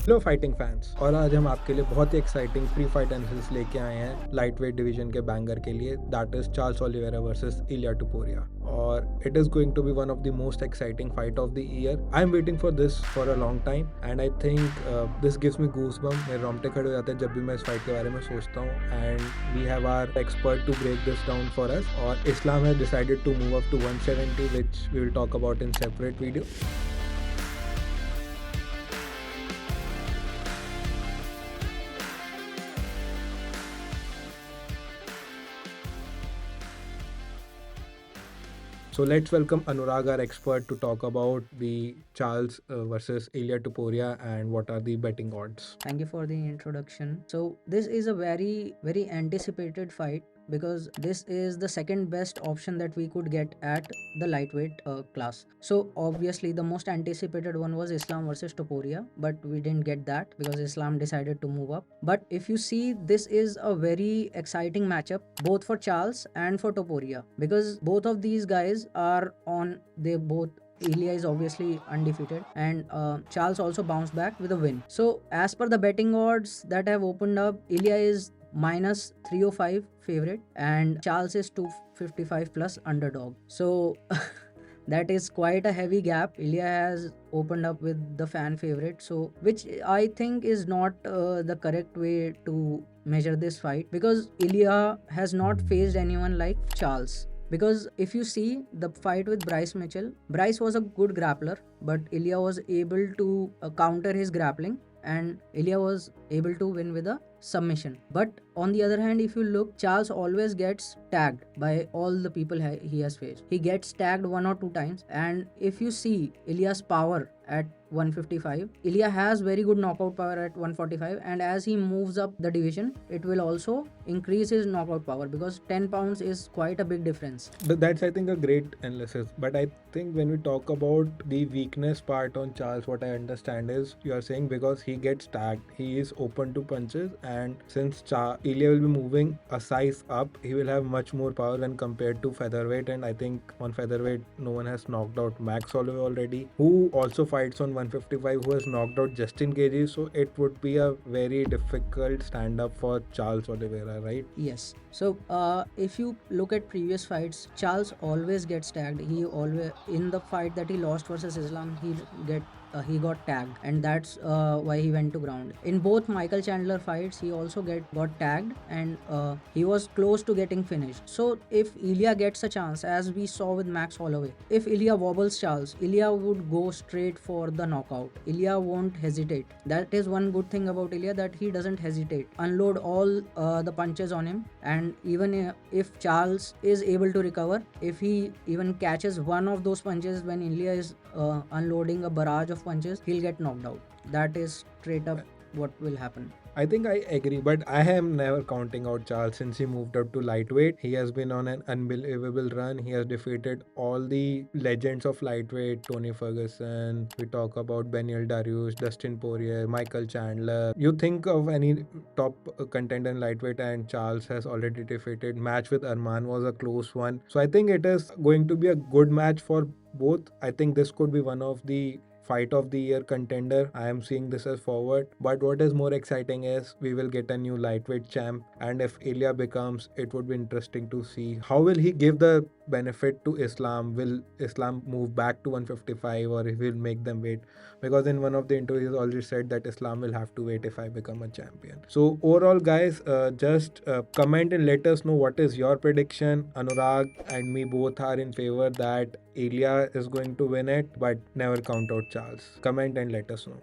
Hello fighting fans, और आज हम आपके लिए बहुत ही एक्साइटिंग प्री फाइट एनालिसिस लेके आए हैं लाइट वेट डिवीजन के बैंगर के लिए, that is Charles Oliveira versus Ilia Topuria. और it is going to be one of the most exciting fight of the year. I am waiting for this for a long time and I think this gives me goose bump. मेरे रोंगटे खड़े हो जाते हैं जब भी मैं इस फाइट के बारे में सोचता हूँ। And we have our expert to break this down for us, और Islam has decided to move up to 170, which we will talk about in separate video. So let's welcome Anurag, our expert, to talk about the Charles versus Ilia Topuria and what are the betting odds. Thank you for the introduction. So this is a very anticipated fight because this is the second best option that we could get at the lightweight class. So obviously the most anticipated one was Islam versus Topuria, but we didn't get that because Islam decided to move up. But if you see, this is a very exciting matchup both for Charles and for Topuria, because both of these guys are on, they both, Ilia is obviously undefeated, and Charles also bounced back with a win. So as per the betting odds that have opened up, Ilia is minus 305 favorite and Charles is 255 plus underdog. So that is quite a heavy gap. Ilia has opened up with the fan favorite, so which I think is not the correct way to measure this fight, because Ilia has not faced anyone like Charles. Because if you see the fight with Bryce Mitchell, Bryce was a good grappler, but Ilia was able to counter his grappling, and Ilia was able to win with a submission. But on the other hand, if you look, Charles always gets tagged by all the people he has faced. He gets tagged 1 or 2 times, and if you see Ilia's power at 155, Ilia has very good knockout power at 145, and as he moves up the division, it will also increase his knockout power, because 10 pounds is quite a big difference. But that's, I think, a great analysis. But I think when we talk about the weakness part on Charles, what I understand is you are saying because he gets tagged, he is open to punches, and since Ilia will be moving a size up, he will have much more power when compared to featherweight. And I think on featherweight, no one has knocked out Max Holloway already, who also fights on 155, who has knocked out Justin Gage. So it would be a very difficult stand up for Charles Oliveira, right? Yes. So if you look at previous fights, Charles always gets tagged. He always, in the fight that he lost versus Islam, he got tagged, and that's why he went to ground. In both Michael Chandler fights, he also got tagged, and he was close to getting finished. So if Ilia gets a chance, as we saw with Max Holloway, if Ilia wobbles Charles, Ilia would go straight for the knockout. Ilia won't hesitate. That is one good thing about Ilia, that he doesn't hesitate. Unload all the punches on him, and even if Charles is able to recover, if he even catches one of those punches when Ilia is unloading a barrage of punches, he'll get knocked out. That is straight up what will happen. I think I agree, but I am never counting out Charles since he moved up to lightweight. He has been on an unbelievable run. He has defeated all the legends of lightweight: Tony Ferguson. We talk about Beneil Dariush, Dustin Poirier, Michael Chandler. You think of any top contender in lightweight, and Charles has already defeated. Match with Arman was a close one. So I think it is going to be a good match for both. I think this could be one of the fight of the year contender. I am seeing this as forward. But what is more exciting is we will get a new lightweight champ, and if Ilia becomes, it would be interesting to see how will he give the benefit to Islam. Will Islam move back to 155, or he will make them wait? Because in one of the interviews, he already said that Islam will have to wait if I become a champion. So overall, guys, just comment and let us know what is your prediction. Anurag and me both are in favor that Ilia is going to win it, but never count out Charles. Comment and let us know.